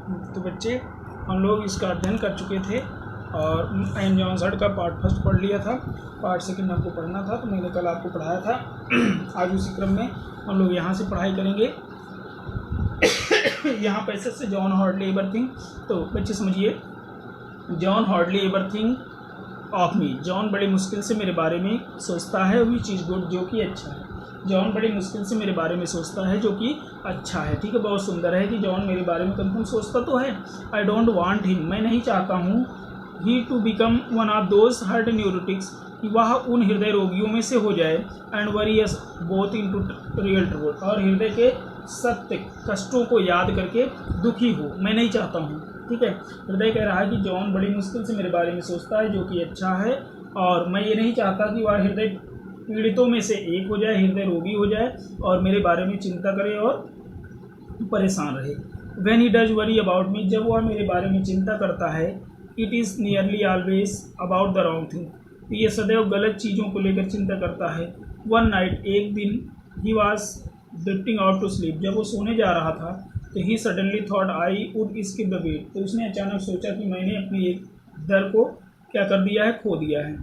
तो बच्चे हम लोग इसका अध्ययन कर चुके थे और एन जॉनसन का पार्ट फर्स्ट पढ़ लिया था, पार्ट सेकंड हमको पढ़ना था, तो मैंने कल आपको पढ़ाया था। आज उसी क्रम में हम लोग यहाँ से पढ़ाई करेंगे। यहाँ पैसेज से जॉन हार्डली एवर थिंक। तो बच्चे समझिए, John hardly ever think of me. John बड़ी मुश्किल से मेरे बारे में सोचता है, विच इज़ गुड, जो कि अच्छा है। जॉन बड़ी मुश्किल से मेरे बारे में सोचता है, जो कि अच्छा है। ठीक है, बहुत सुंदर है कि जॉन मेरे बारे में कम सोचता तो है। आई डोंट वांट हिम, मैं नहीं चाहता हूँ, he to become one of those heart neurotics, कि वह उन हृदय रोगियों में से हो जाए, and various both in to real truth, और हृदय के सत्य कष्टों को याद करके दुखी हो। मैं नहीं चाहता हूँ। ठीक है, हृदय कह रहा है कि जॉन बड़ी मुश्किल से मेरे बारे में सोचता है, जो कि अच्छा है, और मैं ये नहीं चाहता कि वह हृदय पीड़ितों में से एक हो जाए, हृदय रोगी हो जाए और मेरे बारे में चिंता करे और परेशान रहे। When he does worry about me, जब वह मेरे बारे में चिंता करता है, it is nearly always about the wrong thing, तो ये सदैव गलत चीज़ों को लेकर चिंता करता है। One night, एक दिन, he was drifting out to sleep, जब वो सोने जा रहा था, तो he suddenly thought I would skip the beat, तो उसने अचानक सोचा कि मैंने अपनी एक दर को क्या कर दिया है, खो दिया है।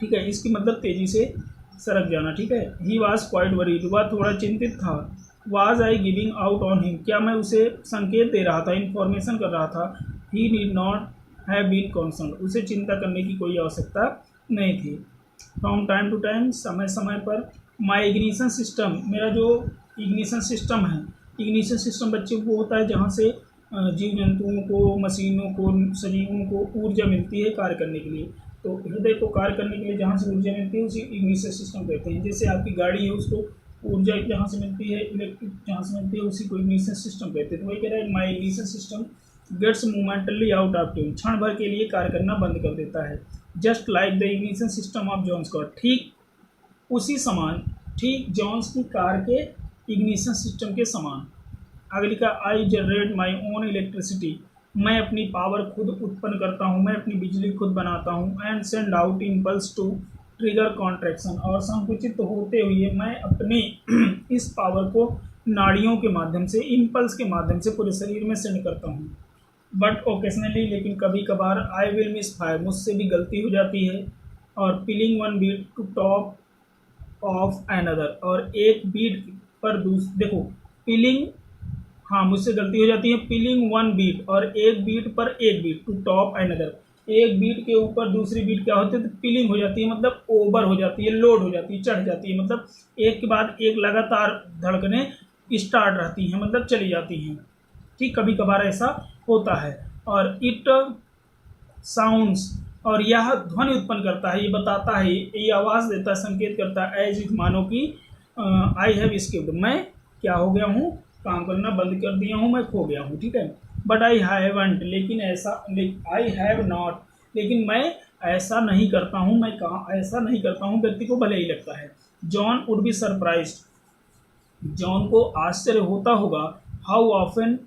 ठीक है, इसकी मतलब तेज़ी से सरक जाना। ठीक है, ही वॉज क्वाइट वरीड, वह थोड़ा चिंतित था। Was I giving out on him, क्या मैं उसे संकेत दे रहा था, इन्फॉर्मेशन कर रहा था। He need not have been concern, उसे चिंता करने की कोई आवश्यकता नहीं थी। फ्रॉम टाइम टू टाइम, समय समय पर, माई इग्निशन सिस्टम, मेरा जो इग्निशन सिस्टम है, इग्निशन सिस्टम बच्चे को होता है जहाँ से जीव जंतुओं को, मशीनों को, सजीवों को ऊर्जा मिलती है कार्य करने के लिए। तो हृदय को कार्य करने के लिए जहाँ से ऊर्जा मिलती है उसी इग्निशन सिस्टम कहते हैं। जैसे आपकी गाड़ी है, उसको ऊर्जा जहाँ से मिलती है, इलेक्ट्रिक जहाँ से मिलती है, उसी को इग्निशन सिस्टम कहते हैं। तो वही कह रहा है, my ignition system gets momentarily out of tune, क्षण भर के लिए कार्य करना बंद कर देता है। Just like the ignition system of Johns का, ठीक उसी समान, ठीक जॉन्स की कार के इग्निशन सिस्टम के समान। अगली का, आई जनरेट माई ओन इलेक्ट्रिसिटी, मैं अपनी पावर खुद उत्पन्न करता हूँ, मैं अपनी बिजली खुद बनाता हूँ। And send out impulse to trigger contraction, और संकुचित होते हुए मैं अपनी इस पावर को नाड़ियों के माध्यम से, इम्पल्स के माध्यम से पूरे शरीर में सेंड करता हूँ। बट ओकेजनली, लेकिन कभी कभार, आई विल मिस फायर, मुझसे भी गलती हो जाती है। और piling one beat to top of another, और एक बीट पर देखो पिलिंग, हाँ मुझसे गलती हो जाती है। पिलिंग वन बीट, और एक बीट पर एक बीट, टू टॉप एनदर, एक बीट के ऊपर दूसरी बीट क्या होती है, तो पिलिंग हो जाती है, मतलब ओवर हो जाती है, लोड हो जाती है, चढ़ जाती है, मतलब एक के बाद एक लगातार धड़कने स्टार्ट रहती हैं, मतलब चली जाती हैं। ठीक, कभी कभार ऐसा होता है। और इट साउंड्स, और यह ध्वनि उत्पन्न करता है, ये बताता है, ये आवाज़ देता है, संकेत करता है, एज इफ, मानो कि आई हैव स्किप्ड, मैं क्या हो गया हूँ, काम करना बंद कर दिया हूँ, मैं खो गया हूँ। ठीक है, बट आई हैवंट, लेकिन ऐसा, आई हैव नॉट, लेकिन मैं ऐसा नहीं करता हूँ, मैं ऐसा नहीं करता हूँ, व्यक्ति को भले ही लगता है। John would be surprised, John को आश्चर्य होता होगा। हाउ ऑफन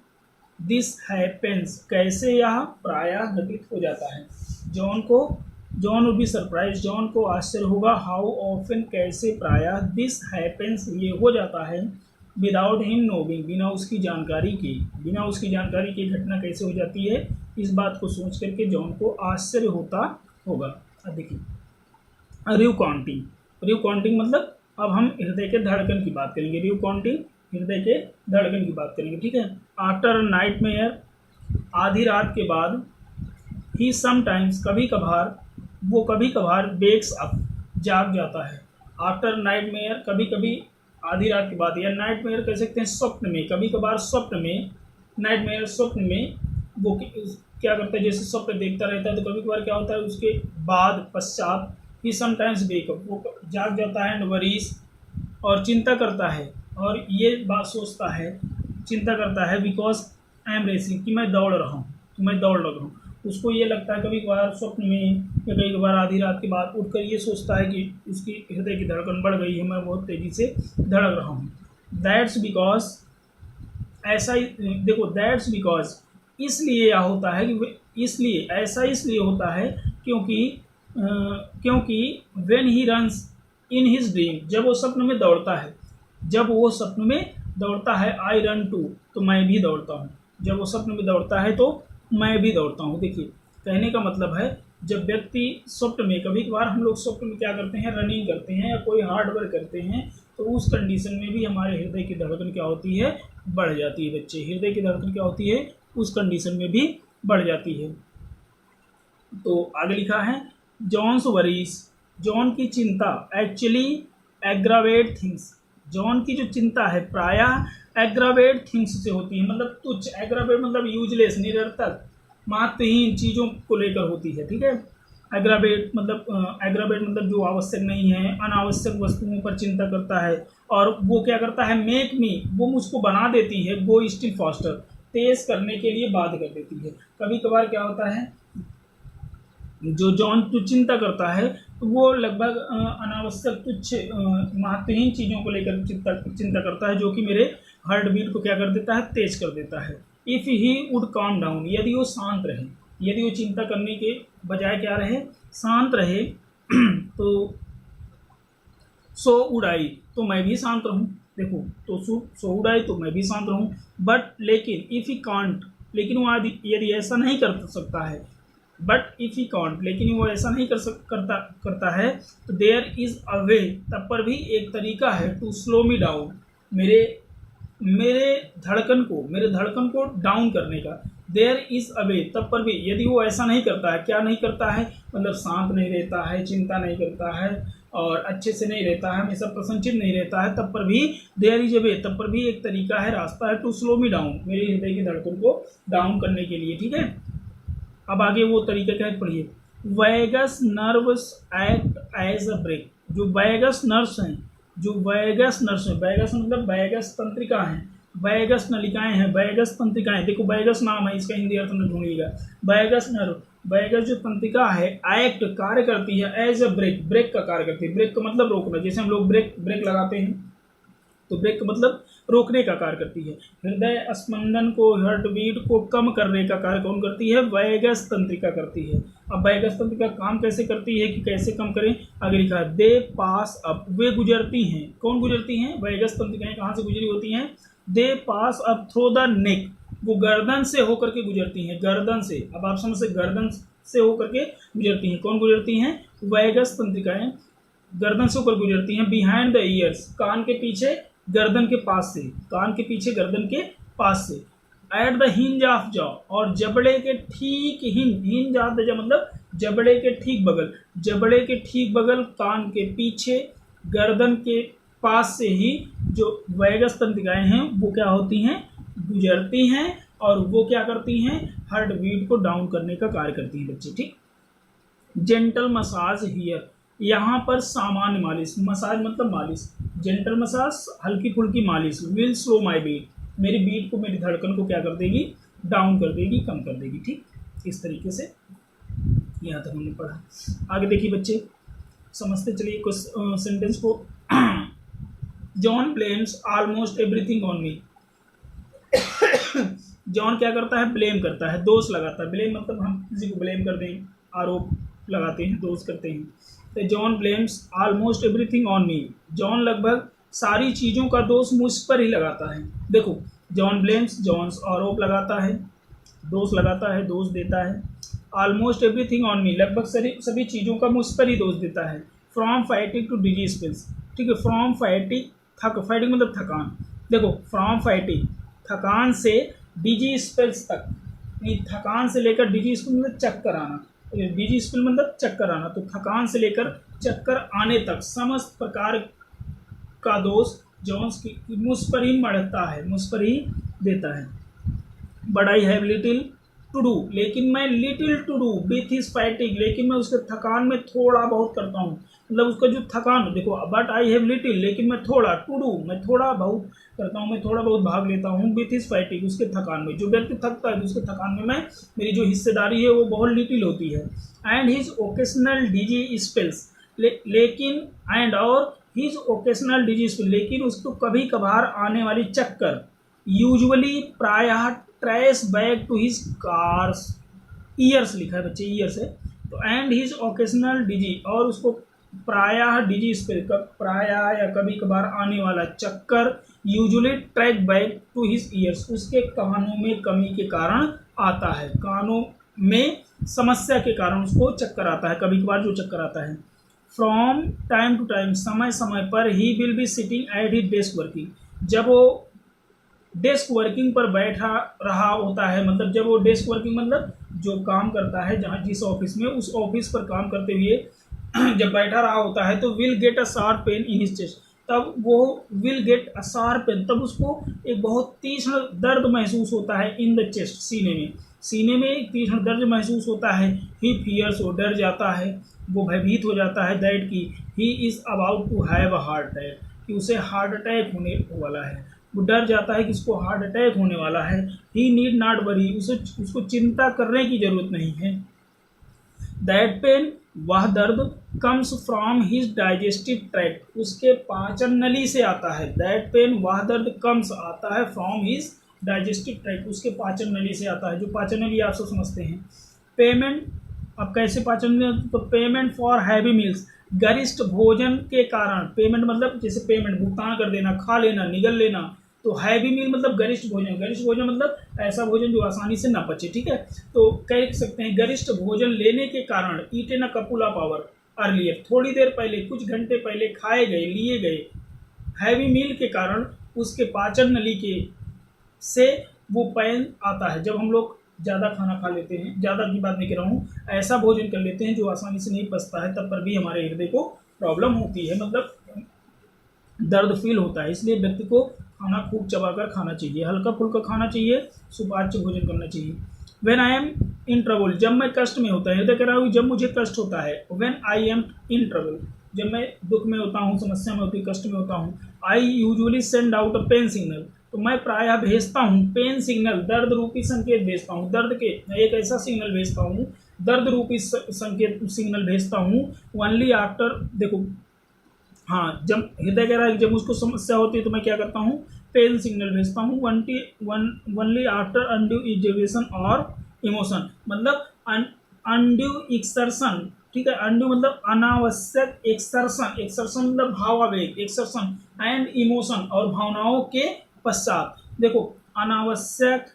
दिस हैपेंस, कैसे यह प्रायः घटित हो जाता है। John would be surprise, John को आश्चर्य होगा। हाउ ऑफन, कैसे प्रायः, दिस हैपेंस, ये हो जाता है। विदाउट हिम नोविंग, बिना उसकी जानकारी के घटना कैसे हो जाती है, इस बात को सोच करके जॉन को आश्चर्य होता होगा। अब देखिए, रिकाउंटिंग मतलब अब हम हृदय के धड़कन की बात करेंगे। रिकाउंटिंग, हृदय के धड़कन की बात करेंगे। ठीक है, आफ्टर नाइट मेयर, आधी रात के बाद, ही समटाइम्स, कभी कभार बेक्स अप, जाग जाता है। आफ्टर नाइट मेयर, कभी कभी आधी रात के बाद, या नाइट मेयर कह सकते हैं स्वप्न में, कभी कभार स्वप्न में, नाइट मेयर स्वप्न में वो क्या करता है, जैसे स्वप्न देखता रहता है, तो कभी कभार क्या होता है, उसके बाद पश्चात, ही समटाइम्स वेकअप, वो जाग जाता है। एंड वरीज, और चिंता करता है, और ये बात सोचता है, चिंता करता है, बिकॉज आई एम रेसिंग, कि मैं दौड़ रहा हूँ, उसको ये लगता है कभी कभार स्वप्न में, या कभी कभार आधी रात के बाद उठकर ये सोचता है कि उसकी हृदय की धड़कन बढ़ गई है, मैं बहुत तेज़ी से धड़क रहा हूँ। दैट्स बिकॉज, ऐसा ही देखो, दैट्स बिकॉज, इसलिए यह होता है कि इसलिए होता है क्योंकि when he runs in his dream, जब वो सपन में दौड़ता है, आई रन टू, तो मैं भी दौड़ता हूँ। जब वो स्वप्न में दौड़ता है तो मैं भी दौड़ता हूँ। देखिए कहने का मतलब है जब व्यक्ति स्वप्न में, कभी कभार हम लोग स्वप्न में क्या करते हैं, रनिंग करते हैं या कोई हार्ड वर्क करते हैं, तो उस कंडीशन में भी हमारे हृदय की धड़कन क्या होती है, बढ़ जाती है बच्चे। हृदय की धड़कन क्या होती है, उस कंडीशन में भी बढ़ जाती है। तो आगे लिखा है जॉन्स वरीज, जॉन की चिंता एक्चुअली एग्रावेट थिंग्स, जॉन की जो चिंता है प्रायः एग्रावेट थिंग्स से होती है, मतलब तुच्छ, एग्रावेट मतलब यूजलेस, निरर्थक, महत्वहीन चीज़ों को लेकर होती है। ठीक है, एग्रावेट मतलब जो आवश्यक नहीं है, अनावश्यक वस्तुओं पर चिंता करता है। और वो क्या करता है, मेक मी, वो मुझको बना देती है, गो स्टिल फास्टर, तेज करने के लिए बाध्य कर देती है। कभी कभार क्या होता है, जो जॉन जो चिंता करता है तो वो लगभग अनावश्यक तुच्छ महत्वहीन चीज़ों को लेकर चिंता करता है, जो कि मेरे हार्ट बीट को क्या कर देता है, तेज कर देता है। If he would calm down, यदि वो शांत रहे, यदि वो चिंता करने के बजाय क्या रहे, शांत रहे, तो सो वुड आई, तो मैं भी शांत रहूँ। देखो तो सो वुड आई, तो मैं भी शांत रहूँ। बट लेकिन इफ़ ही कांट, लेकिन वो यदि ऐसा नहीं कर सकता है, बट इफ़ ही कांट, लेकिन वो ऐसा नहीं करता है, तो देयर इज़ अ वे, तब पर भी एक तरीका है, टू स्लो मी डाउन, मेरे धड़कन को डाउन करने का। देयर इज़ अ वे, तब पर भी, यदि वो ऐसा नहीं करता है, क्या नहीं करता है, मतलब शांत नहीं रहता है, चिंता नहीं करता है और अच्छे से नहीं रहता है, हमेशा प्रसन्नचित नहीं रहता है, तब पर भी देयर इज अ वे, तब पर भी एक तरीका है, रास्ता है, टू स्लो मी डाउन, मेरे हृदय की धड़कन को डाउन करने के लिए। ठीक है, अब आगे वो तरीका क्या है, पढ़िए। Vagus nerves act as a brake, जो वैगस नर्व्स हैं, वैगस मतलब वैगस तंत्रिका हैं, वैगस नलिकाएं हैं, वैगस तंत्रिकाएं, देखो वैगस नाम है, इसका हिंदी अर्थ में ढूंढिएगा। वैगस नर्व, वैगस जो तंत्रिका है, एक्ट कार्य करती है, एज अ ब्रेक का कार्य करती है। ब्रेक का मतलब रोकना, जैसे हम लोग ब्रेक लगाते हैं, तो ब्रेक का मतलब रोकने का कार्य करती है। हृदय स्पंदन को, हार्ट बीट को कम करने का कार्य कौन करती है, वैगस तंत्रिका करती है। अब वैगस तंत्रिका काम कैसे करती है कि कैसे कम करें, आगे लिखा है, दे पास अप, वे गुजरती हैं, कौन गुजरती हैं, वैगस तंत्रिकाएं कहाँ से गुजरी होती हैं, दे पास अप थ्रू द नेक, वो गर्दन से होकर के गुजरती हैं, गर्दन से। अब आप समझ से, गर्दन से होकर के गुजरती हैं, कौन गुजरती हैं, वैगस तंत्रिकाएं गर्दन से होकर गुजरती हैं। बिहाइंड द ईयर्स, कान के पीछे, गर्दन के पास से, कान के पीछे गर्दन के पास से। At the hinge of jaw, और जबड़े के ठीक हिंज ऑफ द जॉ मतलब जबड़े के ठीक बगल, जबड़े के ठीक बगल, कान के पीछे, गर्दन के पास से ही जो वैगस तंत्रिकाएं हैं वो क्या होती हैं, गुजरती हैं, और वो क्या करती हैं, हार्ट बीट को डाउन करने का कार्य करती हैं बच्चे। ठीक, जेंटल मसाज हियर, यहाँ पर सामान्य मालिश, मसाज मतलब मालिश, जेंटल मसाज हल्की फुल्की मालिश, विल स्लो माई बीट, मेरी बीट को, मेरी धड़कन को क्या कर देगी, डाउन कर देगी, कम कर देगी। ठीक, इस तरीके से यहाँ तक हमने पढ़ा। आगे देखिए बच्चे, समझते चलिए कुछ सेंटेंस को। John blames almost everything on me, John क्या करता है, ब्लेम करता है, दोष लगाता है। ब्लेम मतलब हम किसी को ब्लेम कर दें, आरोप लगाते हैं, दोष करते हैं। तो John blames almost everything on me, John लगभग सारी चीज़ों का दोष मुझ पर ही लगाता है। देखो जॉन ब्लेम्स, जॉन आरोप लगाता है, दोष लगाता है, दोष देता है। ऑलमोस्ट एवरीथिंग ऑन मी, लगभग सभी चीज़ों का मुझ पर ही दोष देता है। From fighting to dizzy spells, ठीक है, फ्रॉम फाइटिंग, फाइटिंग मतलब थकान, देखो फ्रॉम फाइटिंग थकान से, डिजी स्पेल्स तक, थकान से लेकर डिजी स्पेल मतलब चक्कर आना, डिजी स्पेल मतलब चक्कर आना, तो थकान से लेकर चक्कर आने तक समस्त प्रकार का दोष जॉन्स की मुझ पर ही मढ़ता है, मुझ पर ही देता है। But I have little to do, लेकिन मैं little to do with his fighting, लेकिन मैं उसके थकान में थोड़ा बहुत करता हूँ, मतलब उसका जो थकान, देखो बट आई हैव लिटिल, लेकिन मैं थोड़ा, टू डू मैं थोड़ा बहुत करता हूँ, मैं थोड़ा बहुत भाग लेता हूँ, विथ हिज फाइटिंग उसके थकान में। जो व्यक्ति थकता है उसके थकान में मैं, मेरी जो हिस्सेदारी है वो बहुत लिटिल होती है। And his occasional dizzy spells, लेकिन एंड और हिज ओकेशनल डिजी स्पेल, लेकिन उसको कभी कभार आने वाली चक्कर, यूजुअली प्रायः trace back to his cars, years लिखा है बच्चे, ईयर्स है तो, एंड हिज ओकेशनल डिजी, और उसको प्रायः डिजी स्पेल, प्रायः या कभी कभार आने वाला चक्कर, usually track back to his ears, उसके कानों में कमी के कारण आता है, कानों में समस्या के कारण उसको चक्कर आता है, कभी कभार जो चक्कर आता है। फ्रॉम टाइम टू टाइम, समय समय पर he will be sitting at his desk working, जब वो डेस्क वर्किंग पर बैठा रहा होता है, मतलब जब वो डेस्क वर्किंग मतलब जो काम करता है जहाँ जिस ऑफिस में, उस ऑफिस पर काम करते हुए जब बैठा रहा होता है तो will get a sharp pain in his chest, तब वो will get a sharp pain, तब उसको एक बहुत तीक्ष्ण दर्द महसूस होता है इन द चेस्ट, सीने में एक तीक्ष्ण दर्द महसूस होता है। ही फियर्स, वो डर जाता है, वो भयभीत हो जाता है, दैट की he is about to have a heart attack, कि उसे हार्ट अटैक होने वाला है, वो डर जाता है कि इसको हार्ट अटैक होने वाला है। ही नीड नॉट वरी, उसको चिंता करने की जरूरत नहीं है। दैट पेन, वह दर्द, comes from his digestive tract, उसके पाचन नली से आता है। दैट पेन, वह दर्द, कम्स, आता है, फ्रॉम हिज डाइजेस्टिव ट्रैक्ट, उसके पाचन नली से आता है, जो पाचन नली आप सब समझते हैं। पेमेंट, अब कैसे पाचन नली, तो पेमेंट फॉर हैवी मील्स, गरिष्ठ भोजन के कारण, पेमेंट मतलब जैसे पेमेंट भुगतान कर देना, खा लेना, निगल लेना, तो हैवी मील मतलब गरिष्ठ भोजन, गरिष्ठ भोजन मतलब ऐसा भोजन जो आसानी से ना पचे, ठीक है। तो कह सकते हैं गरिष्ठ भोजन लेने के कारण, eaten a couple of hour earlier, थोड़ी देर पहले, कुछ घंटे पहले खाए गए, लिए गए हैवी मील के कारण उसके पाचन नली के से वो पेन आता है। जब हम लोग ज़्यादा खाना खा लेते हैं, ज़्यादा की बात नहीं कर रहा हूँ, ऐसा भोजन कर लेते हैं जो आसानी से नहीं पचता है, तब पर भी हमारे हृदय को प्रॉब्लम होती है, मतलब दर्द फील होता है। इसलिए व्यक्ति को खाना खूब चबाकर खाना चाहिए, हल्का फुल्का खाना चाहिए, सुपाच्य भोजन करना चाहिए। When I am in trouble, जब मैं कष्ट में होता है, हृदय कह रहा हूँ जब मुझे कष्ट होता है। When I am in trouble, जब मैं दुख में होता हूँ, समस्या में होती है, कष्ट में होता हूँ। I usually send out a pen signal, तो मैं प्रायः भेजता हूँ पेन सिग्नल, दर्द रूपी संकेत भेजता हूँ, दर्द के एक ऐसा सिग्नल भेजता हूँ, दर्द रूपी संकेत सिग्नल भेजता हूँ। ओनली आफ्टर, देखो हाँ, जब हृदय कह रहा है जब उसको समस्या होती है तो मैं क्या करता हूँ, पेन सिग्नल भेजता हूँ। ओनली आफ्टर अनड्यू इजेवेशन और इमोशन, मतलब अनड्यू एक्सर्शन, ठीक है। अनड्यू मतलब अनावश्यक, एक्सर्शन, एक्सर्शन मतलब भावावेग, एक्सर्शन एंड इमोशन, और भावनाओं के पश्चात। देखो अनावश्यक,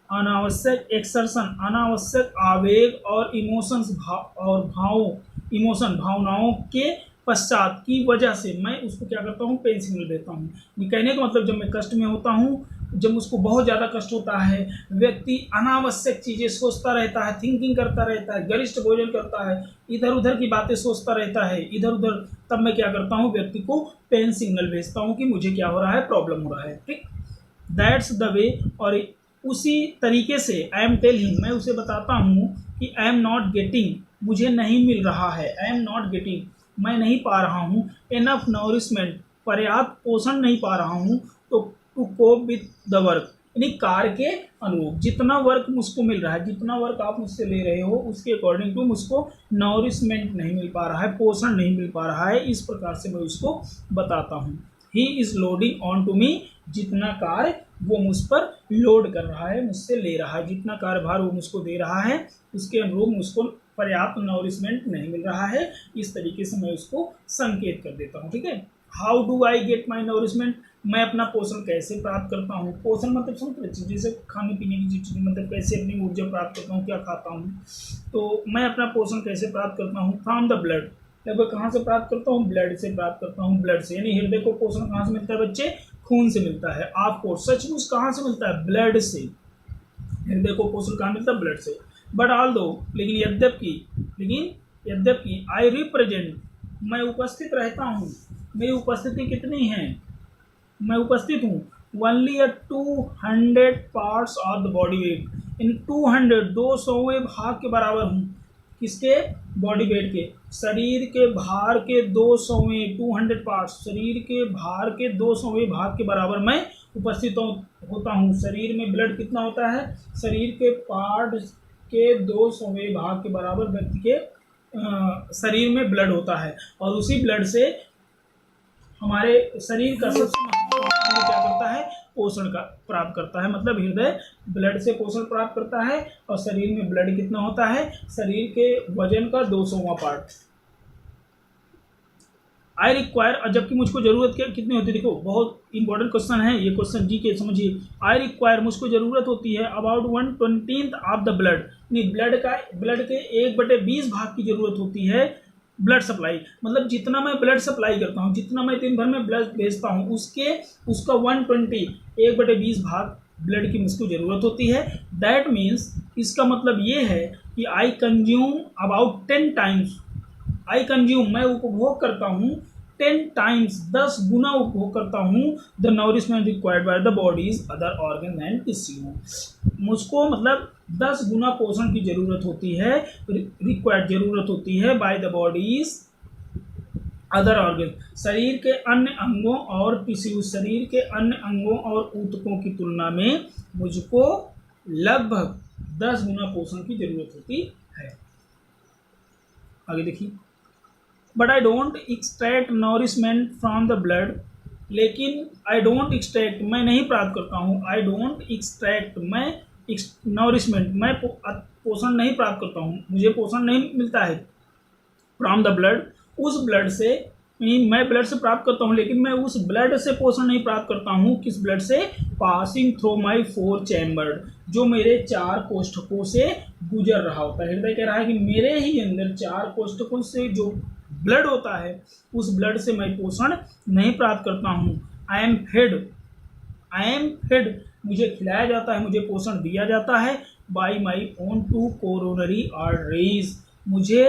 अनावश्यक एक्सर्शन, अनावश्यक आवेग, और इमोशंस, इमोशन, भावनाओं के पश्चात की वजह से मैं उसको क्या करता हूँ, पेन सिग्नल देता हूँ। ये कहने का मतलब जब मैं कष्ट में होता हूँ, जब उसको बहुत ज़्यादा कष्ट होता है, व्यक्ति अनावश्यक चीज़ें सोचता रहता है, थिंकिंग करता रहता है, गरिष्ठ भोजन करता है, इधर उधर की बातें सोचता रहता है, इधर उधर, तब मैं क्या करता हूँ, व्यक्ति को पेन सिग्नल भेजता हूँ कि मुझे क्या हो रहा है, प्रॉब्लम हो रहा है, ठीक। दैट्स द वे, और उसी तरीके से आई एम टेलिंग, मैं उसे बताता हूँ कि आई एम नॉट गेटिंग, मुझे नहीं मिल रहा है, आई एम नॉट गेटिंग, मैं नहीं पा रहा हूँ, इनफ नॉरिशमेंट, पर्याप्त पोषण नहीं पा रहा हूँ, तो to cope with the work, यानी कार्य के अनुरूप, जितना वर्क मुझको मिल रहा है, जितना वर्क आप मुझसे ले रहे हो उसके अकॉर्डिंग टू मुझको नॉरिशमेंट नहीं मिल पा रहा है, पोषण नहीं मिल पा रहा है, इस प्रकार से मैं उसको बताता हूँ। He is loading on to me, जितना कार्य वो मुझ पर लोड कर रहा है, मुझसे ले रहा है, जितना कार्यभार वो मुझको दे रहा है उसके अनुरूप मुझको पर्याप्त नॉरिशमेंट नहीं मिल रहा है, इस तरीके से मैं उसको संकेत कर देता हूँ, ठीक है। How do I get my nourishment, मैं अपना पोषण कैसे प्राप्त करता हूँ, पोषण मतलब समझते हैं जैसे खाने पीने की चीज़, मतलब कैसे अपनी ऊर्जा प्राप्त करता हूँ, क्या खाता हूँ, तो मैं अपना पोषण कैसे प्राप्त करता हूँ, फ्रॉम द ब्लड, लगभग कहाँ से प्राप्त करता हूँ, ब्लड से प्राप्त करता हूँ, ब्लड से, यानी हृदय को पोषण कहाँ से मिलता है बच्चे, खून से मिलता है। आपको सचमुच कहाँ से मिलता है, ब्लड से, हृदय को पोषण कहाँ मिलता है, ब्लड से। बट ऑल दो, लेकिन यद्यपि आई रिप्रेजेंट, मैं उपस्थित रहता हूँ, मेरी उपस्थिति कितनी है, मैं उपस्थित हूँ, only 200 parts of the body weight, in 200, 200वें भाग के बराबर हूँ, किसके, बॉडी वेट के, शरीर के भार के 200वें, 200 पार्ट्स, शरीर के भार के 200वें भाग के बराबर मैं उपस्थित होता हूँ। शरीर में ब्लड कितना होता है, शरीर के पार्ट के 200वें भाग के बराबर व्यक्ति के शरीर में ब्लड होता है, और उसी ब्लड से हमारे शरीर का सबसे महत्वपूर्ण क्या करता है, पोषण का प्राप्त करता है, मतलब हृदय ब्लड से पोषण प्राप्त करता है, और शरीर में ब्लड कितना होता है, शरीर के वजन का 200वां पार्ट। आई रिक्वायर, जबकि मुझको जरूरत कितनी होती है, देखो बहुत इंपॉर्टेंट क्वेश्चन है ये, क्वेश्चन जी के समझिए। आई रिक्वायर, मुझको जरूरत होती है अबाउट 1/20 ऑफ द ब्लड, नहीं ब्लड के 1/20 भाग की जरूरत होती है ब्लड सप्लाई, मतलब जितना मैं ब्लड सप्लाई करता हूँ, जितना मैं दिन भर में ब्लड भेजता हूँ, उसका 1/20 1/20 भाग ब्लड की मुझको जरूरत होती है। दैट मीन्स, इसका मतलब ये है कि I consume about 10 times, I consume, मैं उपभोग करता हूँ 10 टाइम्स, 10 गुना उपभोग करता हूँ the nourishment required by the bodies other organ and tissue, मुझको मतलब 10 गुना पोषण की जरूरत होती है, रिक्वायर्ड जरूरत होती है by the bodies other organ, शरीर के अन्य अंगों और टिश्यू, शरीर के अन्य अंगों और ऊतकों की तुलना में मुझको लगभग 10 गुना पोषण की जरूरत होती है। आगे देखिए, but I don't extract nourishment from the blood, लेकिन आई डोंट एक्सट्रैक्ट, मैं नहीं प्राप्त करता हूँ, आई डोंट एक्सट्रैक्ट, मैं नॉरिशमेंट, मैं पोषण नहीं प्राप्त करता हूँ, मुझे पोषण नहीं मिलता है फ्रॉम द ब्लड, उस ब्लड से, मैं ब्लड से प्राप्त करता हूँ, लेकिन मैं उस ब्लड से पोषण नहीं प्राप्त करता हूँ, किस ब्लड से, पासिंग थ्रू माई 4 चैम्बर, जो मेरे 4 कोष्ठकों से गुजर रहा होता है। हृदय कह रहा है कि मेरे ही अंदर 4 कोष्ठकों से जो ब्लड होता है, उस ब्लड से मैं पोषण नहीं प्राप्त करता हूँ। आई एम फेड, मुझे खिलाया जाता है, मुझे पोषण दिया जाता है by my own 2 coronary arteries, मुझे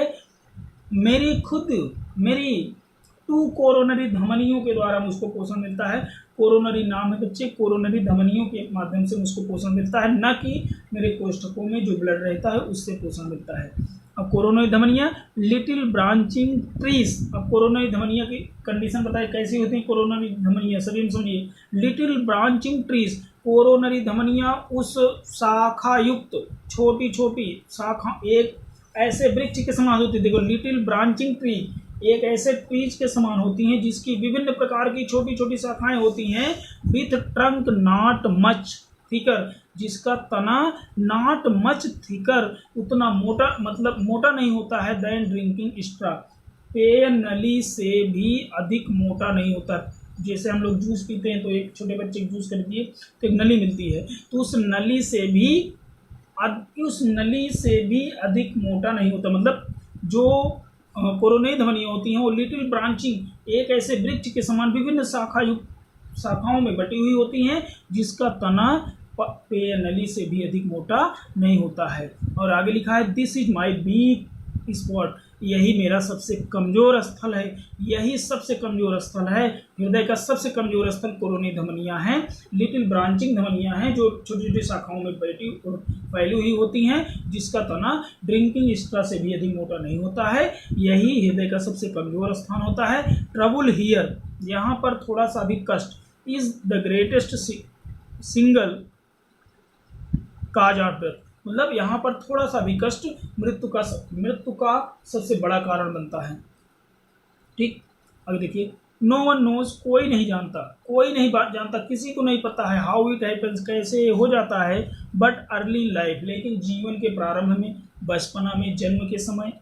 मेरी 2 कोरोनरी धमनियों के द्वारा मुझको पोषण मिलता है। कोरोनरी नाम है बच्चे, कोरोनरी धमनियों के माध्यम से मुझको पोषण मिलता है, न कि मेरे कोष्ठकों में जो ब्लड रहता है उससे पोषण मिलता है। अब कोरोनरी धमनियाँ, लिटिल ब्रांचिंग ट्रीज, अब कोरोनरी धमनियाँ की कंडीशन बताए कैसी होती है कोरोनरी धमनियाँ, सभी समझिए। लिटिल ब्रांचिंग ट्रीज, कोरोनरी धमनियाँ उस शाखा युक्त छोटी छोटी शाखा, एक ऐसे वृक्ष के समान होती है, देखो लिटिल ब्रांचिंग ट्री, एक ऐसे ट्रीज के समान होती हैं जिसकी विभिन्न प्रकार की छोटी छोटी शाखाएं होती हैं, with trunk not much thicker, जिसका तना नॉट मच थिकर, उतना मोटा, मतलब मोटा नहीं होता है, देन ड्रिंकिंग स्ट्रा, पेय नली से भी अधिक मोटा नहीं होता। जैसे हम लोग जूस पीते हैं तो एक छोटे बच्चे जूस कर दिए तो एक नली मिलती है, तो उस नली से भी अधिक मोटा नहीं होता, मतलब जो कोरोनरी धमनियाँ होती हैं वो लिटिल ब्रांचिंग, एक ऐसे वृक्ष के समान विभिन्न शाखाओं में बटी हुई होती हैं, जिसका तना पेय नली से भी अधिक मोटा नहीं होता है। और आगे लिखा है, this is my week spot, यही मेरा सबसे कमजोर स्थल है, यही सबसे कमजोर स्थल है, हृदय का सबसे कमजोर स्थल कोरोनरी धमनियाँ हैं, लिटिल ब्रांचिंग धमनियाँ हैं जो छोटी छोटी शाखाओं में फैली हुई होती हैं, जिसका तना ड्रिंकिंग स्ट्रा से भी अधिक मोटा नहीं होता है, यही हृदय का सबसे कमजोर स्थान होता है। ट्रबल हियर, यहाँ पर थोड़ा सा भी कष्ट, is the greatest single cause of death, मतलब यहाँ पर थोड़ा सा भी कष्ट मृत्यु का सबसे बड़ा कारण बनता है। ठीक, अगर देखिए, नो वन नोज, कोई नहीं जानता, किसी को नहीं पता है, हाउ इट हैपेंस, कैसे हो जाता है, बट अर्ली लाइफ, लेकिन जीवन के प्रारंभ में, बचपना में, जन्म के समय,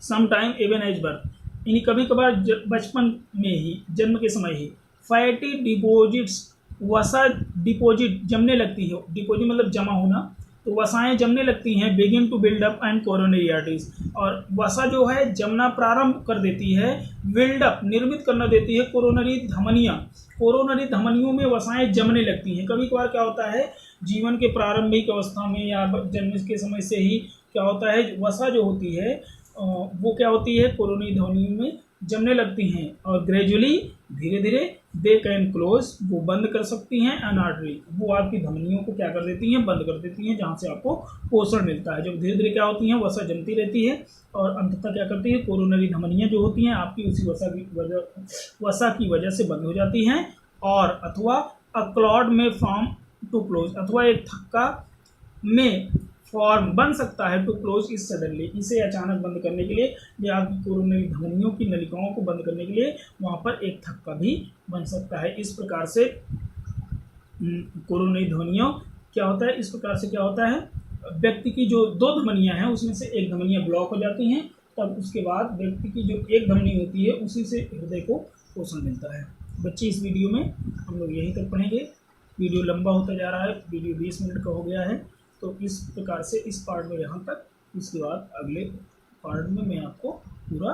समटाइम इवन एज बर्थ, यानी कभी कभार बचपन में ही, जन्म के समय ही, फैटी डिपोजिट्स, वसा डिपोजिट जमने लगती है, डिपोजिट मतलब जमा होना, तो वसाएं जमने लगती हैं, begin to build up and coronary arteries, और वसा जो है जमना प्रारंभ कर देती है, बिल्ड अप निर्मित करना देती है कोरोनरी धमनियाँ, कोरोनरी धमनियों में वसाएं जमने लगती हैं। कभी कभार क्या होता है, जीवन के प्रारंभिक अवस्था में या जन्म के समय से ही क्या होता है, वसा जो होती है वो क्या होती है, कोरोनरी धमनियों में जमने लगती हैं, और ग्रेजुअली धीरे धीरे दे कैन क्लोज, वो बंद कर सकती हैं एन आर्टरी, वो आपकी धमनियों को क्या कर देती हैं, बंद कर देती हैं, जहाँ से आपको पोषण मिलता है। जब धीरे धीरे क्या होती हैं, वसा जमती रहती है, और अंततः क्या करती है, कोरोनरी धमनियाँ जो होती हैं आपकी उसी वसा की वजह से बंद हो जाती हैं, और अथवा अ क्लॉड में फॉर्म टू क्लोज, अथवा एक थक्का में फॉर्म बन सकता है टू क्लोज इस सडनली, इसे अचानक बंद करने के लिए, या आपकी कोरोनरी धमनियों की नलिकाओं को बंद करने के लिए वहाँ पर एक थक्का भी बन सकता है। इस प्रकार से कोरोनरी धमनियों क्या होता है, इस प्रकार से क्या होता है, व्यक्ति की जो 2 धमनियाँ हैं उसमें से एक धमनियाँ ब्लॉक हो जाती हैं, तब उसके बाद व्यक्ति की जो एक धमनी होती है उसी से हृदय को पोषण मिलता है। बच्चे इस वीडियो में हम लोग यहीं तक पढ़ेंगे। वीडियो लंबा होता जा रहा है, वीडियो 20 मिनट का हो गया है, तो इस प्रकार से इस पार्ट में यहाँ तक। इसके बाद अगले पार्ट में मैं आपको पूरा